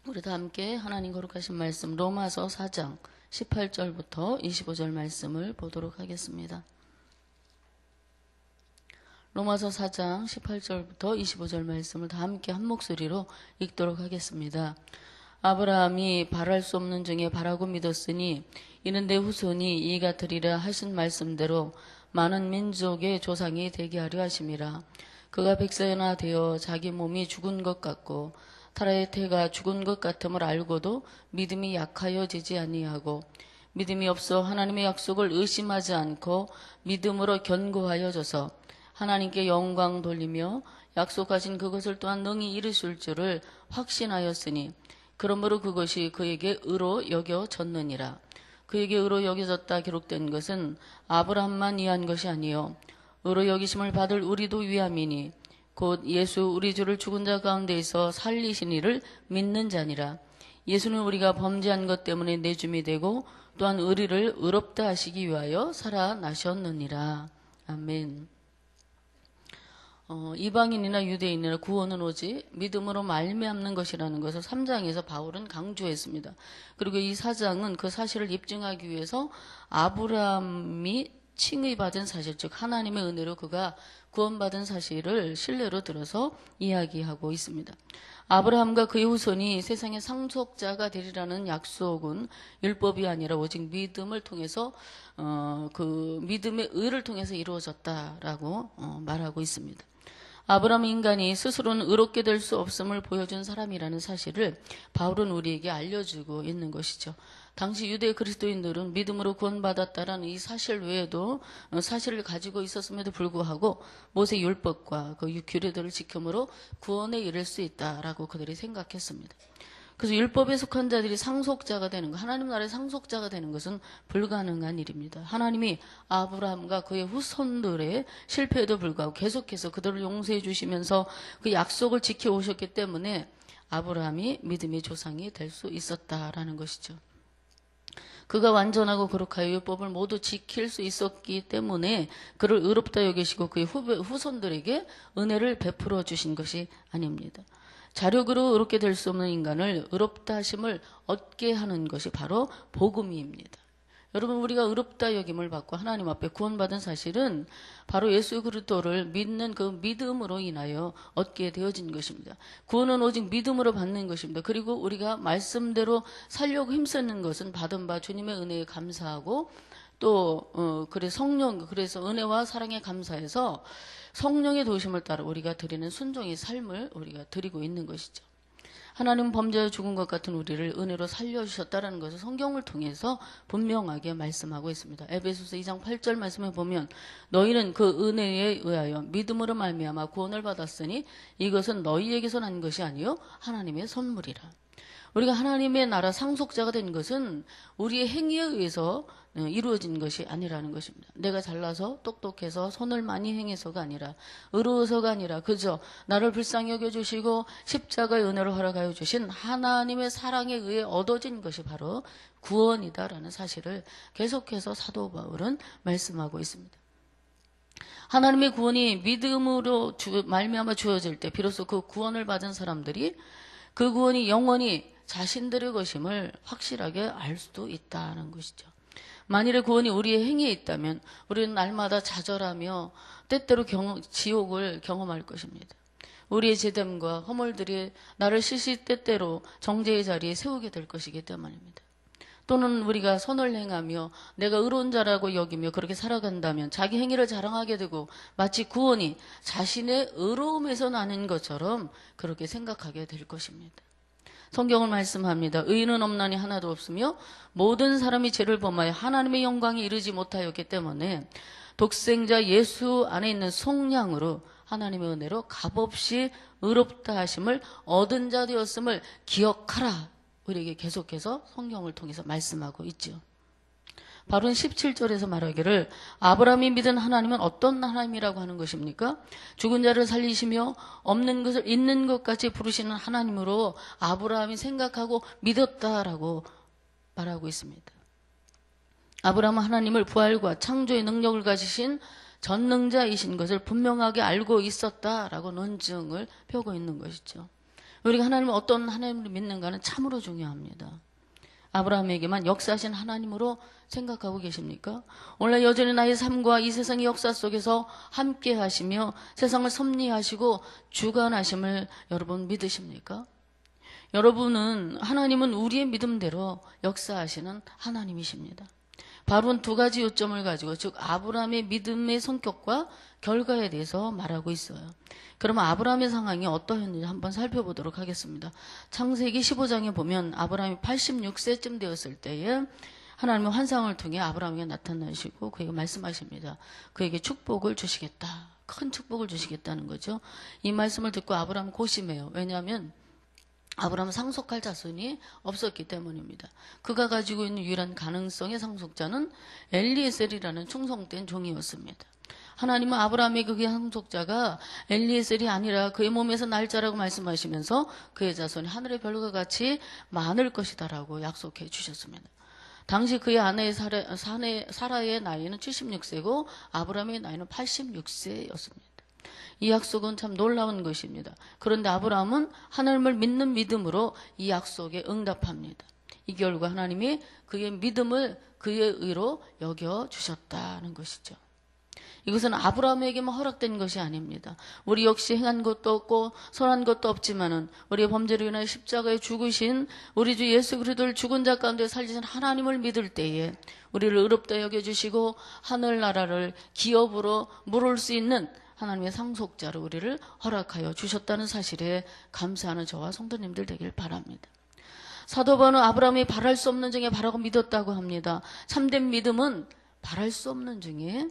우리 다 함께 하나님 거룩하신 말씀 로마서 4장 18절부터 25절 말씀을 보도록 하겠습니다. 로마서 4장 18절부터 25절 말씀을 다 함께 한 목소리로 읽도록 하겠습니다. 아브라함이 바랄 수 없는 중에 바라고 믿었으니 이는 내 후손이 이 같으리라 하신 말씀대로 많은 민족의 조상이 되게 하려 하심이라. 그가 100세나 되어 자기 몸이 죽은 것 같고 타라의 태가 죽은 것 같음을 알고도 믿음이 약하여지지 아니하고 믿음이 없어 하나님의 약속을 의심하지 않고 믿음으로 견고하여져서 하나님께 영광 돌리며 약속하신 그것을 또한 능히 이루실 줄을 확신하였으니 그러므로 그것이 그에게 의로 여겨졌느니라. 그에게 의로 여겨졌다 기록된 것은 아브라함만 위한 것이 아니요 의로 여기심을 받을 우리도 위함이니 곧 예수 우리 주를 죽은 자 가운데에서 살리신 이를 믿는 자니라. 예수는 우리가 범죄한 것 때문에 내줌이 되고 또한 의리를 의롭다 하시기 위하여 살아나셨느니라. 아멘. 이방인이나 유대인이나 구원은 오직 믿음으로 말미암는 것이라는 것을 3장에서 바울은 강조했습니다. 그리고 이 4장은 그 사실을 입증하기 위해서 아브라함이 칭의받은 사실, 즉 하나님의 은혜로 그가 구원받은 사실을 신뢰로 들어서 이야기하고 있습니다. 아브라함과 그의 후손이 세상의 상속자가 되리라는 약속은 율법이 아니라 오직 믿음을 통해서 그 믿음의 의를 통해서 이루어졌다라고 말하고 있습니다. 아브라함 인간이 스스로는 의롭게 될 수 없음을 보여준 사람이라는 사실을 바울은 우리에게 알려주고 있는 것이죠. 당시 유대 그리스도인들은 믿음으로 구원받았다라는 이 사실 외에도 사실을 가지고 있었음에도 불구하고 모세 율법과 그 규례들을 지킴으로 구원에 이를 수 있다라고 그들이 생각했습니다. 그래서 율법에 속한 자들이 상속자가 되는 것, 하나님 나라의 상속자가 되는 것은 불가능한 일입니다. 하나님이 아브라함과 그의 후손들의 실패에도 불구하고 계속해서 그들을 용서해 주시면서 그 약속을 지켜오셨기 때문에 아브라함이 믿음의 조상이 될 수 있었다라는 것이죠. 그가 완전하고 거룩하여 율법을 모두 지킬 수 있었기 때문에 그를 의롭다 여기시고 그의 후손들에게 은혜를 베풀어 주신 것이 아닙니다. 자력으로 의롭게 될 수 없는 인간을 의롭다 하심을 얻게 하는 것이 바로 복음입니다. 여러분, 우리가 의롭다 여김을 받고 하나님 앞에 구원받은 사실은 바로 예수 그리스도를 믿는 그 믿음으로 인하여 얻게 되어진 것입니다. 구원은 오직 믿음으로 받는 것입니다. 그리고 우리가 말씀대로 살려고 힘쓰는 것은 받은 바 주님의 은혜에 감사하고 또 그래서 은혜와 사랑에 감사해서 성령의 도우심을 따라 우리가 드리는 순종의 삶을 우리가 드리고 있는 것이죠. 하나님 범죄에 죽은 것 같은 우리를 은혜로 살려주셨다는 것을 성경을 통해서 분명하게 말씀하고 있습니다. 에베소서 2장 8절 말씀에 보면 너희는 그 은혜에 의하여 믿음으로 말미암아 구원을 받았으니 이것은 너희에게서 난 것이 아니요 하나님의 선물이라. 우리가 하나님의 나라 상속자가 된 것은 우리의 행위에 의해서 이루어진 것이 아니라는 것입니다. 내가 잘나서 똑똑해서 손을 많이 행해서가 아니라 의로워서가 아니라 그저 나를 불쌍히 여겨주시고 십자가의 은혜를 허락하여 주신 하나님의 사랑에 의해 얻어진 것이 바로 구원이다라는 사실을 계속해서 사도 바울은 말씀하고 있습니다. 하나님의 구원이 믿음으로 말미암아 주어질 때 비로소 그 구원을 받은 사람들이 그 구원이 영원히 자신들의 것임을 확실하게 알 수도 있다는 것이죠. 만일에 구원이 우리의 행위에 있다면 우리는 날마다 좌절하며 때때로 지옥을 경험할 것입니다. 우리의 죄됨과 허물들이 나를 시시때때로 정죄의 자리에 세우게 될 것이기 때문입니다. 또는 우리가 선을 행하며 내가 의로운 자라고 여기며 그렇게 살아간다면 자기 행위를 자랑하게 되고 마치 구원이 자신의 의로움에서 나는 것처럼 그렇게 생각하게 될 것입니다. 성경을 말씀합니다. 의인은 없나니 하나도 없으며 모든 사람이 죄를 범하여 하나님의 영광에 이르지 못하였기 때문에 독생자 예수 안에 있는 속량으로 하나님의 은혜로 값없이 의롭다 하심을 얻은 자 되었음을 기억하라. 우리에게 계속해서 성경을 통해서 말씀하고 있죠. 바로는 17절에서 말하기를 아브라함이 믿은 하나님은 어떤 하나님이라고 하는 것입니까? 죽은 자를 살리시며 없는 것을 있는 것 같이 부르시는 하나님으로 아브라함이 생각하고 믿었다라고 말하고 있습니다. 아브라함은 하나님을 부활과 창조의 능력을 가지신 전능자이신 것을 분명하게 알고 있었다라고 논증을 펴고 있는 것이죠. 우리가 하나님을 어떤 하나님을 믿는가는 참으로 중요합니다. 아브라함에게만 역사하신 하나님으로 생각하고 계십니까? 오늘 여전히 나의 삶과 이 세상의 역사 속에서 함께 하시며 세상을 섭리하시고 주관하심을 여러분 믿으십니까? 여러분은 하나님은 우리의 믿음대로 역사하시는 하나님이십니다. 바로는 두 가지 요점을 가지고 즉 아브라함의 믿음의 성격과 결과에 대해서 말하고 있어요. 그러면 아브라함의 상황이 어떠했는지 한번 살펴보도록 하겠습니다. 창세기 15장에 보면 아브라함이 86세쯤 되었을 때에 하나님의 환상을 통해 아브라함에게 나타나시고 그에게 말씀하십니다. 그에게 축복을 주시겠다. 큰 축복을 주시겠다는 거죠. 이 말씀을 듣고 아브라함은 고심해요. 왜냐하면 아브라함은 상속할 자손이 없었기 때문입니다. 그가 가지고 있는 유일한 가능성의 상속자는 엘리에셀이라는 충성된 종이었습니다. 하나님은 아브라함의 그의 상속자가 엘리에셀이 아니라 그의 몸에서 날 자라고 말씀하시면서 그의 자손이 하늘의 별과 같이 많을 것이다라고 약속해 주셨습니다. 당시 그의 아내 사라의 나이는 76세고 아브라함의 나이는 86세였습니다. 이 약속은 참 놀라운 것입니다. 그런데 아브라함은 하나님을 믿는 믿음으로 이 약속에 응답합니다. 이 결과 하나님이 그의 믿음을 그의 의로 여겨주셨다는 것이죠. 이것은 아브라함에게만 허락된 것이 아닙니다. 우리 역시 행한 것도 없고 선한 것도 없지만은 우리의 범죄를 인하여 십자가에 죽으신 우리 주 예수 그리스도를 죽은 자 가운데 살리신 하나님을 믿을 때에 우리를 의롭다 여겨주시고 하늘나라를 기업으로 물을 수 있는 하나님의 상속자로 우리를 허락하여 주셨다는 사실에 감사하는 저와 성도님들 되길 바랍니다. 사도 바울은 아브라함이 바랄 수 없는 중에 바라고 믿었다고 합니다. 참된 믿음은 바랄 수 없는 중에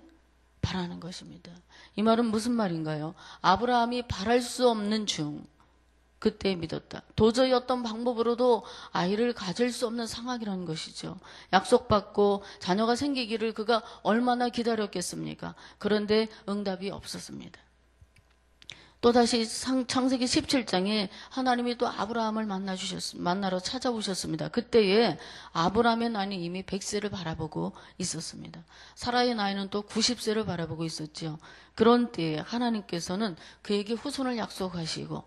바라는 것입니다. 이 말은 무슨 말인가요? 아브라함이 바랄 수 없는 중 그때 믿었다. 도저히 어떤 방법으로도 아이를 가질 수 없는 상황이라는 것이죠. 약속받고 자녀가 생기기를 그가 얼마나 기다렸겠습니까? 그런데 응답이 없었습니다. 또다시 창세기 17장에 하나님이 또 아브라함을 만나러 찾아오셨습니다. 그때에 아브라함의 나이는 이미 100세를 바라보고 있었습니다. 사라의 나이는 또 90세를 바라보고 있었죠. 그런 때에 하나님께서는 그에게 후손을 약속하시고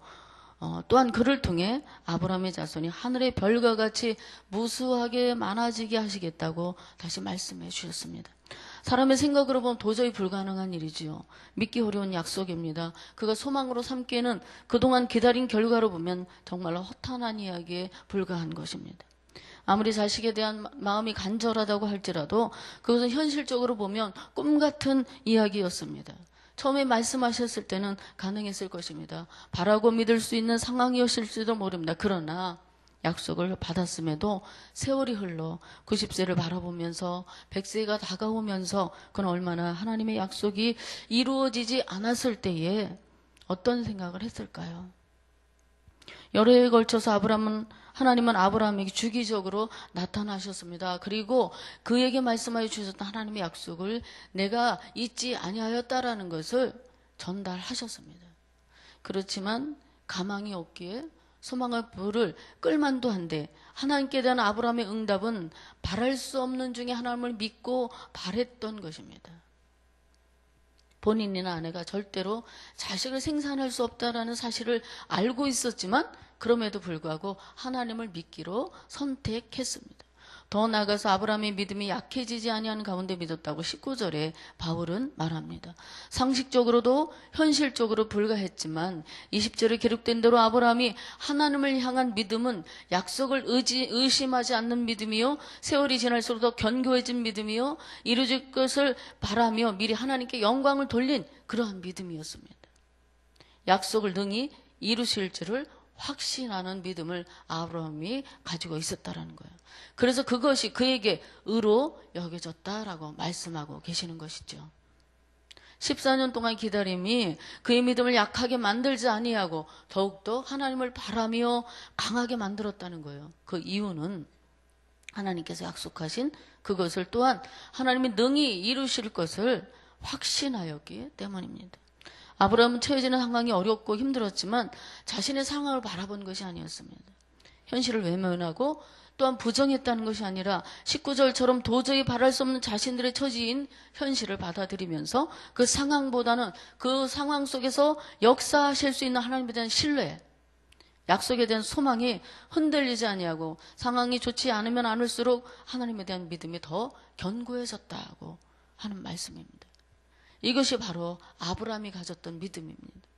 또한 그를 통해 아브라함의 자손이 하늘의 별과 같이 무수하게 많아지게 하시겠다고 다시 말씀해 주셨습니다. 사람의 생각으로 보면 도저히 불가능한 일이지요. 믿기 어려운 약속입니다. 그가 소망으로 삼기에는 그동안 기다린 결과로 보면 정말로 허탄한 이야기에 불과한 것입니다. 아무리 자식에 대한 마음이 간절하다고 할지라도 그것은 현실적으로 보면 꿈 같은 이야기였습니다. 처음에 말씀하셨을 때는 가능했을 것입니다. 바라고 믿을 수 있는 상황이었을지도 모릅니다. 그러나 약속을 받았음에도 세월이 흘러 90세를 바라보면서 100세가 다가오면서 그건 얼마나 하나님의 약속이 이루어지지 않았을 때에 어떤 생각을 했을까요? 여러 해에 걸쳐서 하나님은 아브라함에게 주기적으로 나타나셨습니다. 그리고 그에게 말씀하여 주셨던 하나님의 약속을 내가 잊지 아니하였다라는 것을 전달하셨습니다. 그렇지만 가망이 없기에 소망의 불을 끌만도 한데 하나님께 대한 아브라함의 응답은 바랄 수 없는 중에 하나님을 믿고 바랬던 것입니다. 본인이나 아내가 절대로 자식을 생산할 수 없다라는 사실을 알고 있었지만 그럼에도 불구하고 하나님을 믿기로 선택했습니다. 더 나아가서 아브라함의 믿음이 약해지지 아니하는 가운데 믿었다고 19절에 바울은 말합니다. 상식적으로도 현실적으로 불가했지만 20절에 기록된 대로 아브라함이 하나님을 향한 믿음은 약속을 의심하지 않는 믿음이요 세월이 지날수록 더 견고해진 믿음이요 이루어질 것을 바라며 미리 하나님께 영광을 돌린 그러한 믿음이었습니다. 약속을 능히 이루실 줄을 확신하는 믿음을 아브라함이 가지고 있었다라는 거예요. 그래서 그것이 그에게 의로 여겨졌다라고 말씀하고 계시는 것이죠. 14년 동안 기다림이 그의 믿음을 약하게 만들지 아니하고 더욱더 하나님을 바라며 강하게 만들었다는 거예요. 그 이유는 하나님께서 약속하신 그것을 또한 하나님이 능히 이루실 것을 확신하였기 때문입니다. 아브라함은 처해지는 상황이 어렵고 힘들었지만 자신의 상황을 바라본 것이 아니었습니다. 현실을 외면하고 또한 부정했다는 것이 아니라 19절처럼 도저히 바랄 수 없는 자신들의 처지인 현실을 받아들이면서 그 상황보다는 그 상황 속에서 역사하실 수 있는 하나님에 대한 신뢰, 약속에 대한 소망이 흔들리지 아니하고 상황이 좋지 않으면 않을수록 하나님에 대한 믿음이 더 견고해졌다고 하는 말씀입니다. 이것이 바로 아브라함이 가졌던 믿음입니다.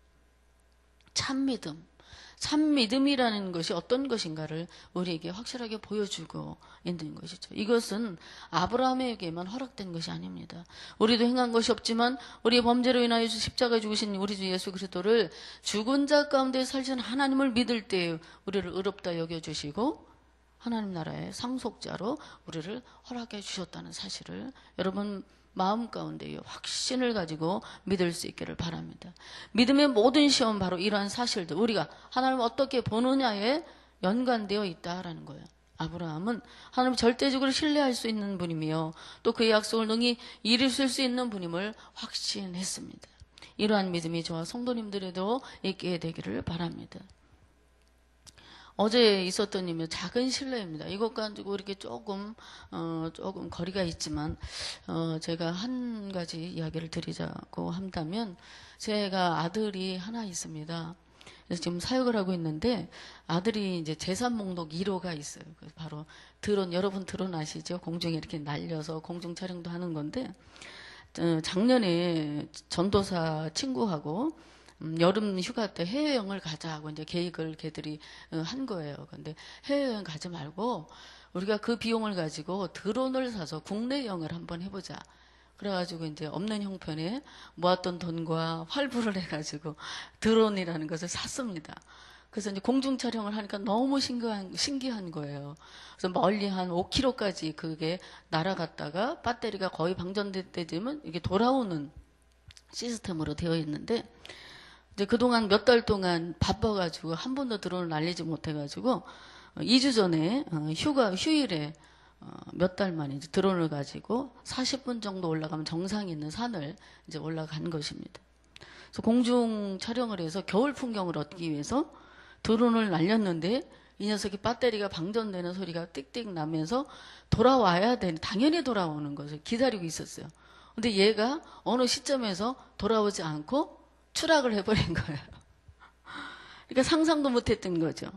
참 믿음. 참 믿음이라는 것이 어떤 것인가를 우리에게 확실하게 보여주고 있는 것이죠. 이것은 아브라함에게만 허락된 것이 아닙니다. 우리도 행한 것이 없지만 우리의 범죄로 인하여 십자가에 죽으신 우리 주 예수 그리스도를 죽은 자 가운데 살신 하나님을 믿을 때 우리를 의롭다 여겨주시고 하나님 나라의 상속자로 우리를 허락해 주셨다는 사실을 여러분 마음 가운데 확신을 가지고 믿을 수 있기를 바랍니다. 믿음의 모든 시험은 바로 이러한 사실들, 우리가 하나님을 어떻게 보느냐에 연관되어 있다라는 거예요. 아브라함은 하나님을 절대적으로 신뢰할 수 있는 분이며 또 그의 약속을 능히 이루실 수 있는 분임을 확신했습니다. 이러한 믿음이 저와 성도님들에도 있게 되기를 바랍니다. 어제 있었던 일이 작은 신뢰입니다. 이것 가지고 이렇게 조금 거리가 있지만, 제가 한 가지 이야기를 드리자고 한다면, 제가 아들이 하나 있습니다. 그래서 지금 사역을 하고 있는데, 아들이 이제 재산 목록 1호가 있어요. 바로 드론, 여러분 드론 아시죠? 공중에 이렇게 날려서 공중 촬영도 하는 건데, 작년에 전도사 친구하고 여름 휴가 때 해외여행을 가자고 이제 계획을 걔들이 한 거예요. 근데 해외여행 가지 말고 우리가 그 비용을 가지고 드론을 사서 국내 여행을 한번 해보자. 그래가지고 이제 없는 형편에 모았던 돈과 활부를 해가지고 드론이라는 것을 샀습니다. 그래서 이제 공중 촬영을 하니까 너무 신기한 거예요. 그래서 멀리 한 5km까지 그게 날아갔다가 배터리가 거의 방전될 때쯤은 이게 돌아오는 시스템으로 되어 있는데, 이제 그동안 몇 달 동안 바빠가지고 한 번도 드론을 날리지 못해가지고 2주 전에 휴일에 몇 달 만에 이제 드론을 가지고 40분 정도 올라가면 정상이 있는 산을 이제 올라간 것입니다. 그래서 공중 촬영을 해서 겨울 풍경을 얻기 위해서 드론을 날렸는데 이 녀석이 배터리가 방전되는 소리가 띡띡 나면서 돌아와야 되는, 당연히 돌아오는 것을 기다리고 있었어요. 근데 얘가 어느 시점에서 돌아오지 않고 추락을 해버린 거예요. 그러니까 상상도 못했던 거죠.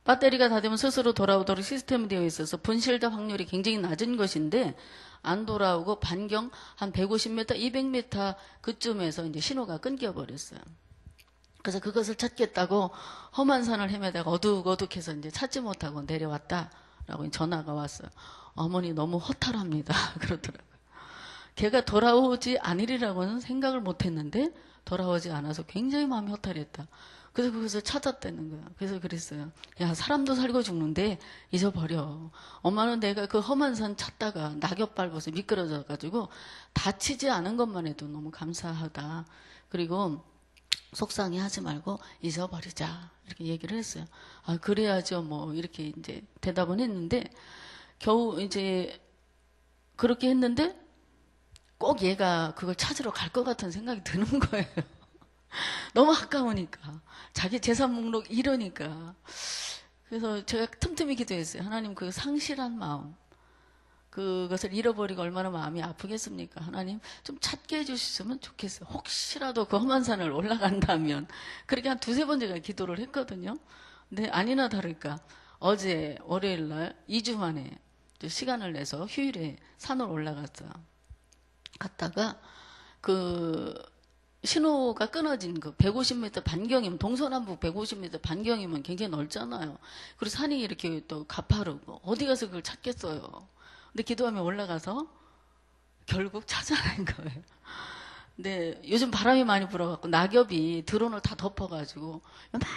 배터리가 다 되면 스스로 돌아오도록 시스템이 되어 있어서 분실될 확률이 굉장히 낮은 것인데 안 돌아오고 반경 한 150m, 200m 그쯤에서 이제 신호가 끊겨버렸어요. 그래서 그것을 찾겠다고 험한 산을 헤매다가 어둑어둑해서 이제 찾지 못하고 내려왔다라고 전화가 왔어요. 어머니 너무 허탈합니다. 그러더라고요. 걔가 돌아오지 않으리라고는 생각을 못했는데 돌아오지 않아서 굉장히 마음이 허탈했다. 그래서 그것을 찾았다는 거야. 그래서 그랬어요. 야, 사람도 살고 죽는데 잊어버려. 엄마는 내가 그 험한 산 찾다가 낙엽 밟아서 미끄러져가지고 다치지 않은 것만 해도 너무 감사하다. 그리고 속상해하지 말고 잊어버리자. 이렇게 얘기를 했어요. 아, 그래야죠. 뭐 이렇게 이제 대답은 했는데 겨우 이제 그렇게 했는데 꼭 얘가 그걸 찾으러 갈 것 같은 생각이 드는 거예요. 너무 아까우니까. 자기 재산 목록 이러니까. 그래서 제가 틈틈이 기도했어요. 하나님, 그 상실한 마음, 그것을 잃어버리고 얼마나 마음이 아프겠습니까? 하나님, 좀 찾게 해주셨으면 좋겠어요. 혹시라도 그 험한 산을 올라간다면. 그렇게 한 두세 번 제가 기도를 했거든요. 근데 아니나 다를까 어제 월요일 날 2주 만에 시간을 내서 휴일에 산을 올라갔어요. 갔다가 그 신호가 끊어진 그 150m 반경이면, 동서남북 150m 반경이면 굉장히 넓잖아요. 그리고 산이 이렇게 또 가파르고 어디 가서 그걸 찾겠어요. 근데 기도하며 올라가서 결국 찾아낸 거예요. 근데 요즘 바람이 많이 불어갖고 낙엽이 드론을 다 덮어가지고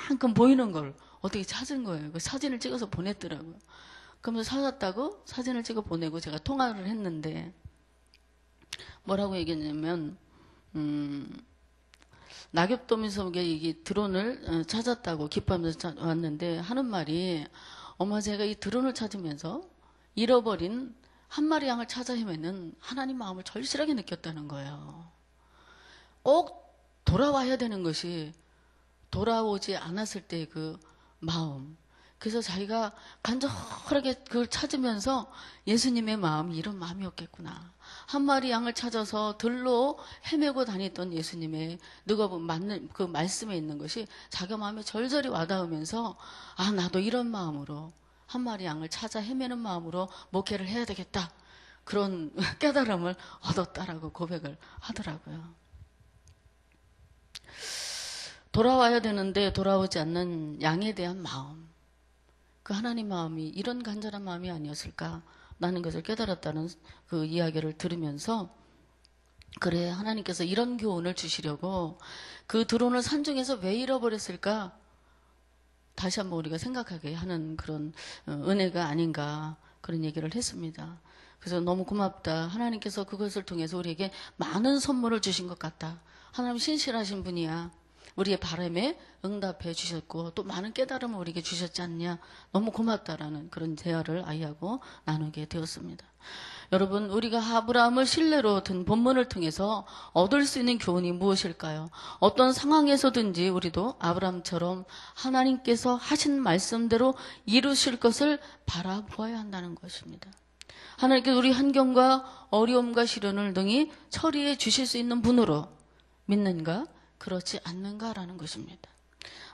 이만큼 보이는 걸 어떻게 찾은 거예요. 그 사진을 찍어서 보냈더라고요. 그러면서 찾았다고 사진을 찍어 보내고 제가 통화를 했는데 뭐라고 얘기했냐면, 낙엽더미 속에 이 드론을 찾았다고 기뻐하면서 왔는데 하는 말이, 엄마 제가 이 드론을 찾으면서 잃어버린 한 마리 양을 찾아 헤매는 하나님 마음을 절실하게 느꼈다는 거예요. 꼭 돌아와야 되는 것이 돌아오지 않았을 때 그 마음, 그래서 자기가 간절하게 그걸 찾으면서 예수님의 마음이 이런 마음이었겠구나. 한 마리 양을 찾아서 들로 헤매고 다녔던 예수님의 누가 보면 맞는 그 말씀에 있는 것이 자기 마음에 절절히 와닿으면서 아, 나도 이런 마음으로 한 마리 양을 찾아 헤매는 마음으로 목회를 해야 되겠다. 그런 깨달음을 얻었다라고 고백을 하더라고요. 돌아와야 되는데 돌아오지 않는 양에 대한 마음. 그 하나님 마음이 이런 간절한 마음이 아니었을까라는 것을 깨달았다는 그 이야기를 들으면서 그래, 하나님께서 이런 교훈을 주시려고 그 드론을 산중에서 왜 잃어버렸을까? 다시 한번 우리가 생각하게 하는 그런 은혜가 아닌가 그런 얘기를 했습니다. 그래서 너무 고맙다. 하나님께서 그것을 통해서 우리에게 많은 선물을 주신 것 같다. 하나님 신실하신 분이야. 우리의 바람에 응답해 주셨고 또 많은 깨달음을 우리에게 주셨지 않냐. 너무 고맙다라는 그런 대화를 아이하고 나누게 되었습니다. 여러분, 우리가 아브라함을 신뢰로 든 본문을 통해서 얻을 수 있는 교훈이 무엇일까요? 어떤 상황에서든지 우리도 아브라함처럼 하나님께서 하신 말씀대로 이루실 것을 바라보아야 한다는 것입니다. 하나님께서 우리 환경과 어려움과 시련을 능히 처리해 주실 수 있는 분으로 믿는가? 그렇지 않는가라는 것입니다.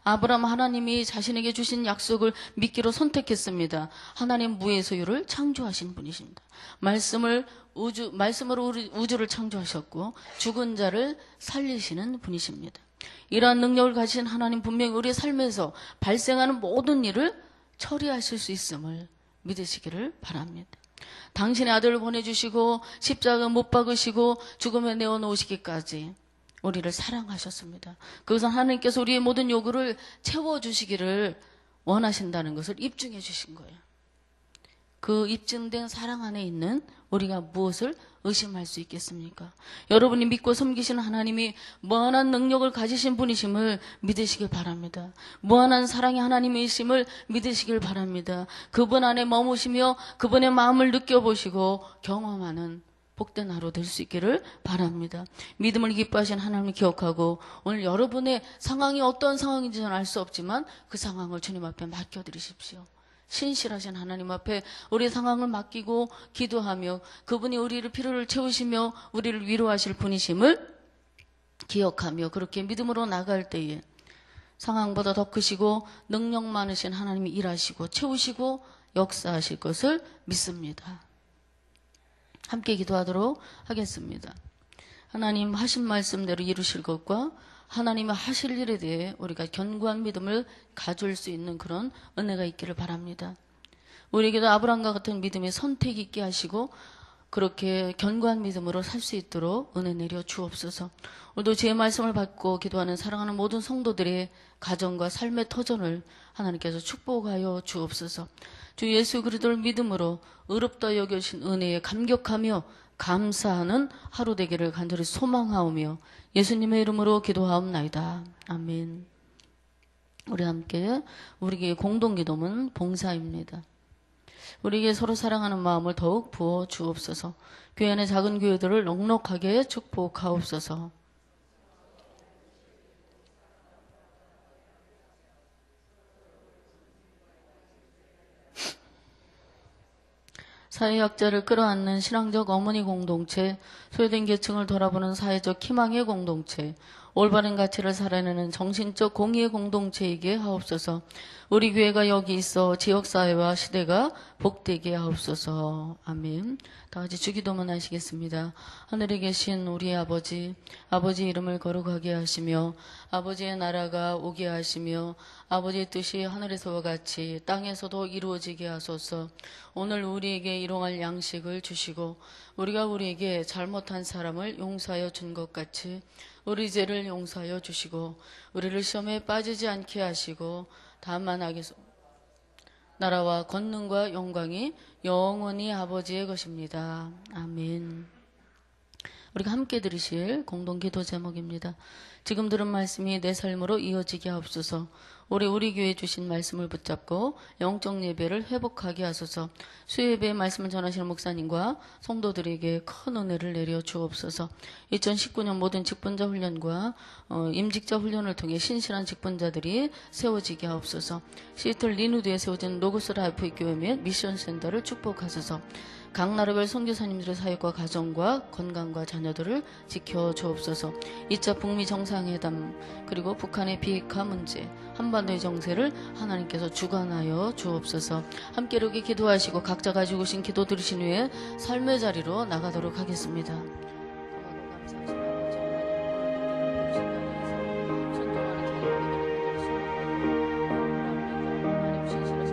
아브라함 하나님이 자신에게 주신 약속을 믿기로 선택했습니다. 하나님 무의 소유를 창조하신 분이십니다. 말씀으로 우주를 창조하셨고 죽은 자를 살리시는 분이십니다. 이러한 능력을 가진 하나님 분명히 우리의 삶에서 발생하는 모든 일을 처리하실 수 있음을 믿으시기를 바랍니다. 당신의 아들을 보내주시고 십자가 못 박으시고 죽음에 내어놓으시기까지 우리를 사랑하셨습니다. 그것은 하나님께서 우리의 모든 요구를 채워주시기를 원하신다는 것을 입증해 주신 거예요. 그 입증된 사랑 안에 있는 우리가 무엇을 의심할 수 있겠습니까? 여러분이 믿고 섬기시는 하나님이 무한한 능력을 가지신 분이심을 믿으시길 바랍니다. 무한한 사랑의 하나님이심을 믿으시길 바랍니다. 그분 안에 머무시며 그분의 마음을 느껴보시고 경험하는 복된 하루 될 수 있기를 바랍니다. 믿음을 기뻐하신 하나님을 기억하고 오늘 여러분의 상황이 어떤 상황인지 저는 알 수 없지만 그 상황을 주님 앞에 맡겨드리십시오. 신실하신 하나님 앞에 우리의 상황을 맡기고 기도하며 그분이 우리를 필요를 채우시며 우리를 위로하실 분이심을 기억하며 그렇게 믿음으로 나갈 때에 상황보다 더 크시고 능력 많으신 하나님이 일하시고 채우시고 역사하실 것을 믿습니다. 함께 기도하도록 하겠습니다. 하나님 하신 말씀대로 이루실 것과 하나님의 하실 일에 대해 우리가 견고한 믿음을 가질 수 있는 그런 은혜가 있기를 바랍니다. 우리에게도 아브라함과 같은 믿음의 선택이 있게 하시고 그렇게 견고한 믿음으로 살 수 있도록 은혜 내려 주옵소서. 오늘도 주의 말씀을 받고 기도하는 사랑하는 모든 성도들의 가정과 삶의 터전을 하나님께서 축복하여 주옵소서. 주 예수 그리스도를 믿음으로 의롭다 여겨주신 은혜에 감격하며 감사하는 하루 되기를 간절히 소망하오며 예수님의 이름으로 기도하옵나이다. 아멘. 우리 함께 우리에게 공동기도문 봉사입니다. 우리에게 서로 사랑하는 마음을 더욱 부어 주옵소서. 교회 안의 작은 교회들을 넉넉하게 축복하옵소서. 사회약자를 끌어안는 신앙적 어머니 공동체, 소외된 계층을 돌아보는 사회적 희망의 공동체, 올바른 가치를 살아내는 정신적 공의의 공동체이게 하옵소서. 우리 교회가 여기 있어 지역사회와 시대가 복되게 하옵소서. 아멘. 다 같이 주기도문 하시겠습니다. 하늘에 계신 우리 아버지, 아버지 이름을 거룩하게 하시며 아버지의 나라가 오게 하시며 아버지의 뜻이 하늘에서와 같이 땅에서도 이루어지게 하소서. 오늘 우리에게 일용할 양식을 주시고 우리가 우리에게 잘못한 사람을 용서하여 준 것 같이 우리 죄를 용서하여 주시고 우리를 시험에 빠지지 않게 하시고 다만 악에서 나라와 권능과 영광이 영원히 아버지의 것입니다. 아멘. 우리가 함께 들으실 공동기도 제목입니다. 지금 들은 말씀이 내 삶으로 이어지게 하옵소서. 올해 우리 교회 주신 말씀을 붙잡고 영적 예배를 회복하게 하소서. 수요예배의 말씀을 전하시는 목사님과 성도들에게 큰 은혜를 내려 주옵소서. 2019년 모든 직분자 훈련과 임직자 훈련을 통해 신실한 직분자들이 세워지게 하옵소서. 시애틀 리누드에 세워진 로고스 라이프 교회 및 미션 센터를 축복하소서. 각 나라별 선교사님들의 사역과 가정과 건강과 자녀들을 지켜 주옵소서. 2차 북미 정상회담 그리고 북한의 비핵화 문제, 한반도의 정세를 하나님께서 주관하여 주옵소서. 함께 이렇게 기도하시고 각자 가지고 오신 기도 들으신 후에 삶의 자리로 나가도록 하겠습니다. 순종하는